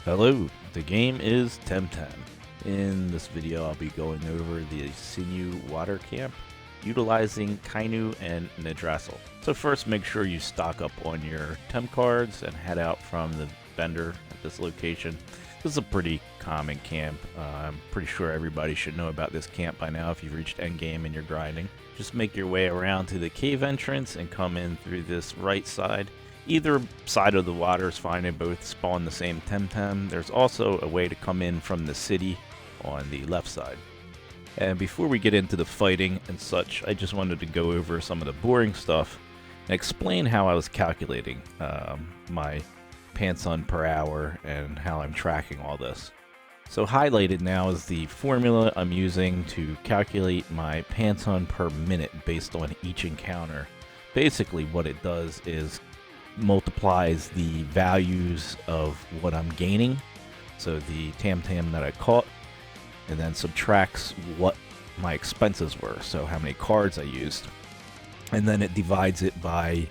Hello, the game is Temtem. In this video I'll be going over the Sinew water camp utilizing Kinu and Nidrasil. So first make sure you stock up on your Tem cards and head out from the vendor at this location. This is a pretty common camp. I'm pretty sure everybody should know about this camp by now if you've reached endgame and you're grinding. Just make your way around to the cave entrance and come in through this right side. Either side of the water is fine, they both spawn the same Temtem. There's also a way to come in from the city on the left side. And before we get into the fighting and such, I just wanted to go over some of the boring stuff and explain how I was calculating my Pansun per hour and how I'm tracking all this. So highlighted now is the formula I'm using to calculate my Pansun per minute based on each encounter. Basically what it does is multiplies the values of what I'm gaining, so the Temtem that I caught, and then subtracts what my expenses were, so how many cards I used, and then it divides it by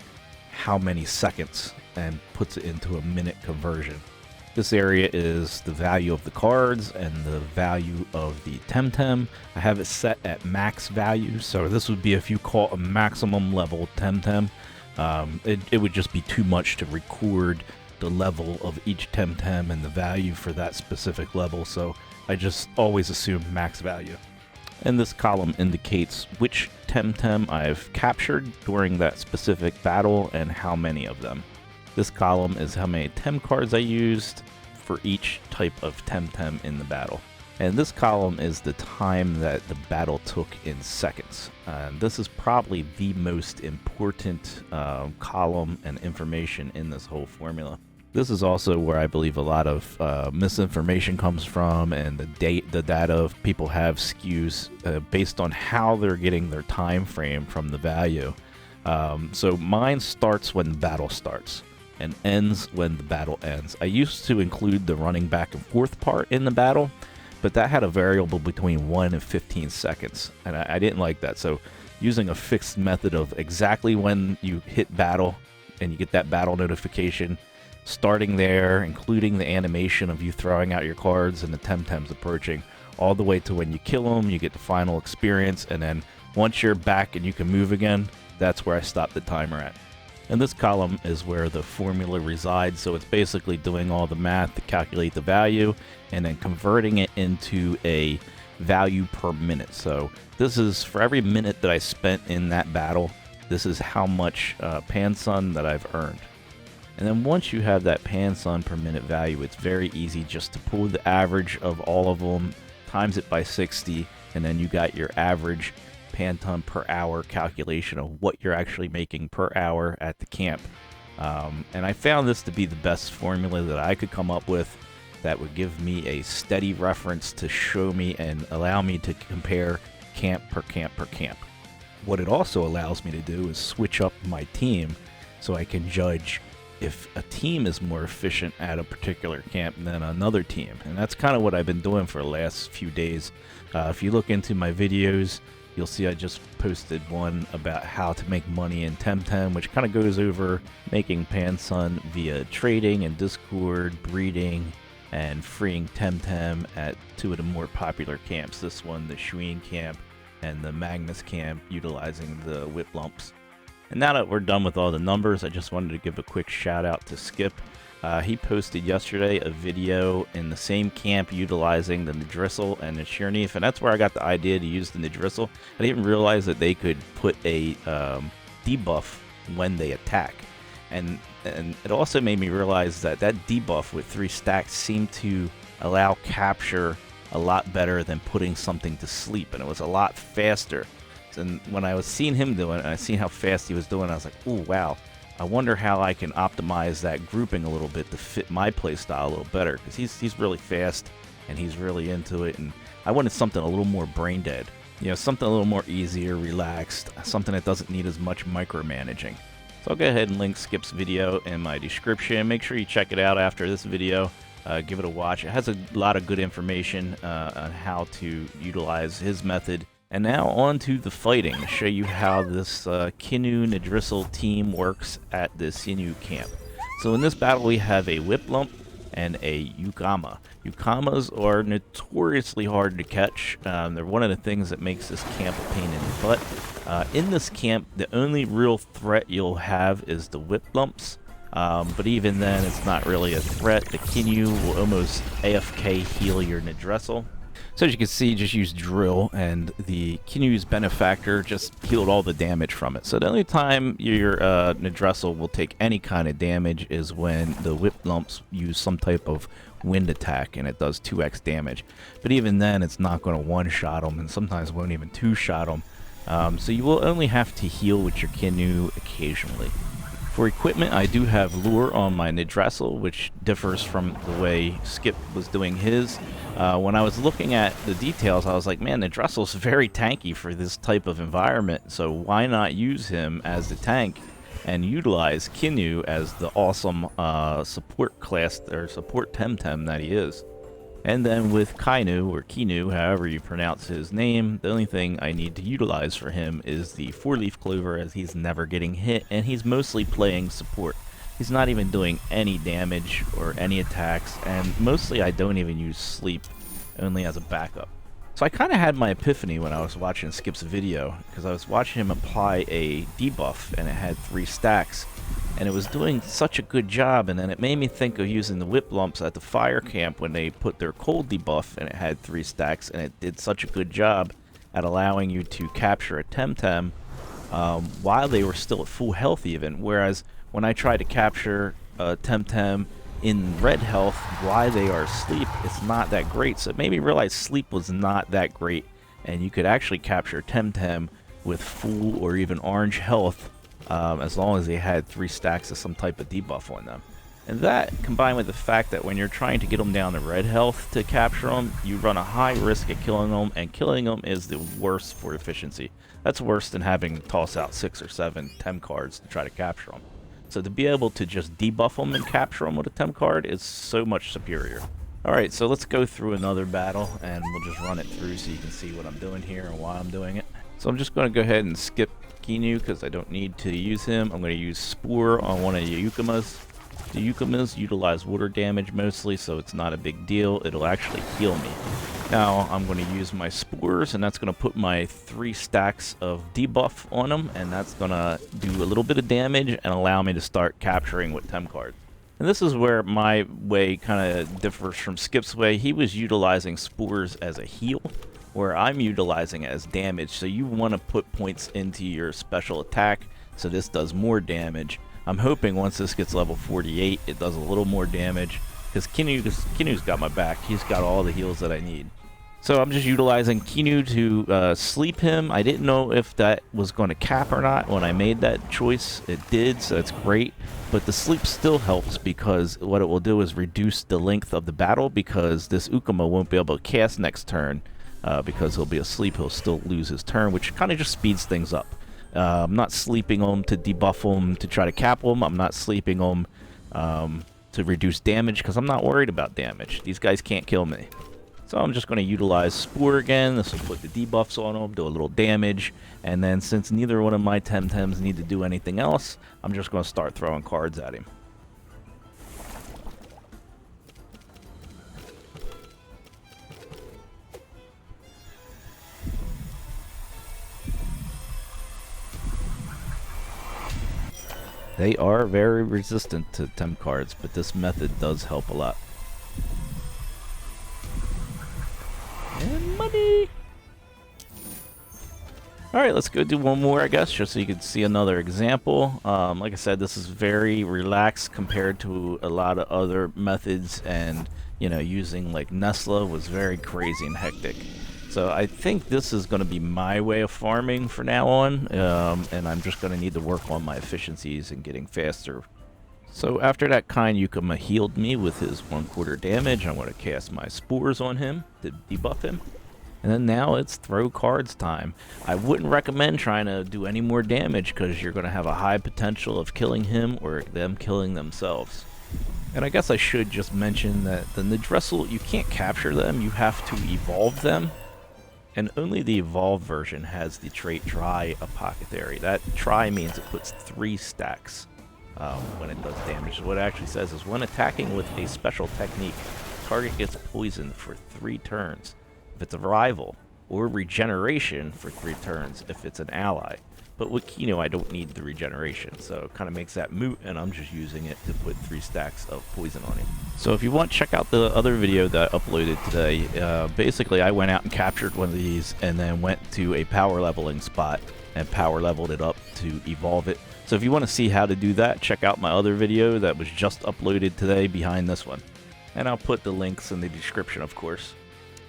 how many seconds and puts it into a minute conversion. This area is the value of the cards and the value of the Temtem. I have it set at max value, so this would be if you caught a maximum level Temtem. It would just be too much to record the level of each Temtem and the value for that specific level, so I just always assume max value. And this column indicates which Temtem I've captured during that specific battle and how many of them. This column is how many Tem cards I used for each type of Temtem in the battle. And this column is the time that the battle took in seconds. This is probably the most important column and information in this whole formula. This is also where I believe a lot of misinformation comes from, and the data of people have skews based on how they're getting their time frame from the value. So mine starts when the battle starts and ends when the battle ends. I used to include the running back and forth part in the battle, but that had a variable between 1 and 15 seconds, and I didn't like that. So using a fixed method of exactly when you hit battle and you get that battle notification, starting there, including the animation of you throwing out your cards and the Temtems approaching, all the way to when you kill them, you get the final experience, and then once you're back and you can move again, that's where I stop the timer at. And this column is where the formula resides, so it's basically doing all the math to calculate the value and then converting it into a value per minute. So this is for every minute that I spent in that battle, this is how much Pansun that I've earned. And then once you have that Pansun per minute value, it's very easy just to pull the average of all of them, times it by 60, and then you got your average Pansun per hour calculation of what you're actually making per hour at the camp. And I found this to be the best formula that I could come up with that would give me a steady reference to show me and allow me to compare camp per camp per camp. What it also allows me to do is switch up my team so I can judge if a team is more efficient at a particular camp than another team. And that's kind of what I've been doing for the last few days. If you look into my videos, you'll see I just posted one about how to make money in Temtem, which kind of goes over making Pansun via trading and Discord, breeding, and freeing Temtem at two of the more popular camps. This one, the Shuine camp, and the Magnus camp, utilizing the wiplumps. And now that we're done with all the numbers, I just wanted to give a quick shout out to Skip. He posted yesterday a video in the same camp utilizing the Nidrasil and the Shuine, and that's where I got the idea to use the Nidrasil. I didn't realize that they could put a debuff when they attack. And it also made me realize that that debuff with 3 stacks seemed to allow capture a lot better than putting something to sleep, and it was a lot faster. And when I was seeing him doing it, and I seen how fast he was doing it, I was like, oh wow, I wonder how I can optimize that grouping a little bit to fit my playstyle a little better, because he's really fast and he's really into it, and I wanted something a little more brain dead, you know, something a little more easier, relaxed, something that doesn't need as much micromanaging. So I'll go ahead and link Skip's video in my description. Make sure you check it out after this video. Give it a watch. It has a lot of good information on how to utilize his method. And now on to the fighting, to show you how this Kinu Nidrasil team works at the Sinew camp. So in this battle we have a Wiplump, and a Ukama. Ukamas are notoriously hard to catch. They're one of the things that makes this camp a pain in the butt. In this camp, the only real threat you'll have is the wiplumps. But even then, it's not really a threat. The Kinu will almost AFK heal your Nidrasil. So as you can see, just use Drill, and the Kinu's Benefactor just healed all the damage from it. So the only time your Nidrasil will take any kind of damage is when the wiplumps use some type of wind attack, and it does 2x damage. But even then, it's not going to one-shot them, and sometimes won't even two-shot them. So you will only have to heal with your Kinu occasionally. For equipment, I do have Lure on my Nidrasil, which differs from the way Skip was doing his. When I was looking at the details, I was like, man, Nidrasil's very tanky for this type of environment, so why not use him as the tank and utilize Kinu as the awesome support class, or support Temtem that he is. And then with Kinu, or Kinu, however you pronounce his name, the only thing I need to utilize for him is the 4-leaf clover, as he's never getting hit, and he's mostly playing support. He's not even doing any damage or any attacks, and mostly I don't even use sleep, only as a backup. So I kind of had my epiphany when I was watching Skip's video, because I was watching him apply a debuff, and it had 3 stacks. And it was doing such a good job, and then it made me think of using the wiplumps at the fire camp when they put their cold debuff and it had 3 stacks, and it did such a good job at allowing you to capture a Temtem while they were still at full health even, whereas when I try to capture a Temtem in red health while they are asleep, it's not that great. So it made me realize sleep was not that great, and you could actually capture Temtem with full or even orange health as long as they had 3 stacks of some type of debuff on them. And that, combined with the fact that when you're trying to get them down to red health to capture them, you run a high risk of killing them, and killing them is the worst for efficiency. That's worse than having to toss out 6 or 7 Tem cards to try to capture them. So to be able to just debuff them and capture them with a Tem card is so much superior. Alright, so let's go through another battle, and we'll just run it through so you can see what I'm doing here and why I'm doing it. So I'm just going to go ahead and skip Kinu because I don't need to use him. I'm going to use Spore on one of the Yukamas. The Yukamas utilize water damage mostly, so it's not a big deal. It'll actually heal me. Now I'm going to use my Spores, and that's going to put my 3 stacks of debuff on them, and that's going to do a little bit of damage and allow me to start capturing with Tem cards. And this is where my way kind of differs from Skip's way. He was utilizing Spores as a heal, where I'm utilizing it as damage. So you want to put points into your special attack, so this does more damage. I'm hoping once this gets level 48, it does a little more damage, because Kinu's got my back. He's got all the heals that I need. So I'm just utilizing Kinu to sleep him. I didn't know if that was going to cap or not when I made that choice. It did, so it's great. But the sleep still helps, because what it will do is reduce the length of the battle, because this Ukama won't be able to cast next turn. Because he'll be asleep, he'll still lose his turn, which kind of just speeds things up. I'm not sleeping him to debuff him to try to cap him. I'm not sleeping him to reduce damage, because I'm not worried about damage. These guys can't kill me. So I'm just going to utilize Spore again. This will put the debuffs on him, do a little damage, and then since neither one of my Temtems need to do anything else, I'm just going to start throwing cards at him. They are very resistant to Tem cards, but this method does help a lot. And money! Alright, let's go do one more, I guess, just so you can see another example. Like I said, this is very relaxed compared to a lot of other methods, and, you know, using like Nessla was very crazy and hectic. So I think this is going to be my way of farming for now on, and I'm just going to need to work on my efficiencies and getting faster. So after that kind Yukama healed me with his 1/4 damage, I'm going to cast my Spores on him to debuff him. And then now it's throw cards time. I wouldn't recommend trying to do any more damage, because you're going to have a high potential of killing him or them killing themselves. And I guess I should just mention that the Nidrasil, you can't capture them, you have to evolve them. And only the evolved version has the trait Tri-Apothecary. That Tri means it puts 3 stacks. when it does damage. What it actually says is when attacking with a special technique, target gets poisoned for 3 turns if it's a rival, or regeneration for 3 turns if it's an ally. But with Kinu, I don't need the regeneration, so it kind of makes that moot, and I'm just using it to put 3 stacks of poison on him. So if you want, check out the other video that I uploaded today. Basically, I went out and captured one of these, and then went to a power leveling spot, and power leveled it up to evolve it. So if you want to see how to do that, check out my other video that was just uploaded today behind this one. And I'll put the links in the description, of course.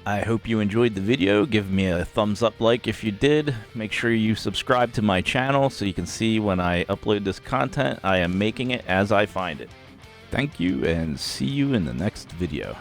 I hope you enjoyed the video. Give me a thumbs up like if you did. Make sure you subscribe to my channel so you can see when I upload this content. I am making it as I find it. Thank you, and see you in the next video.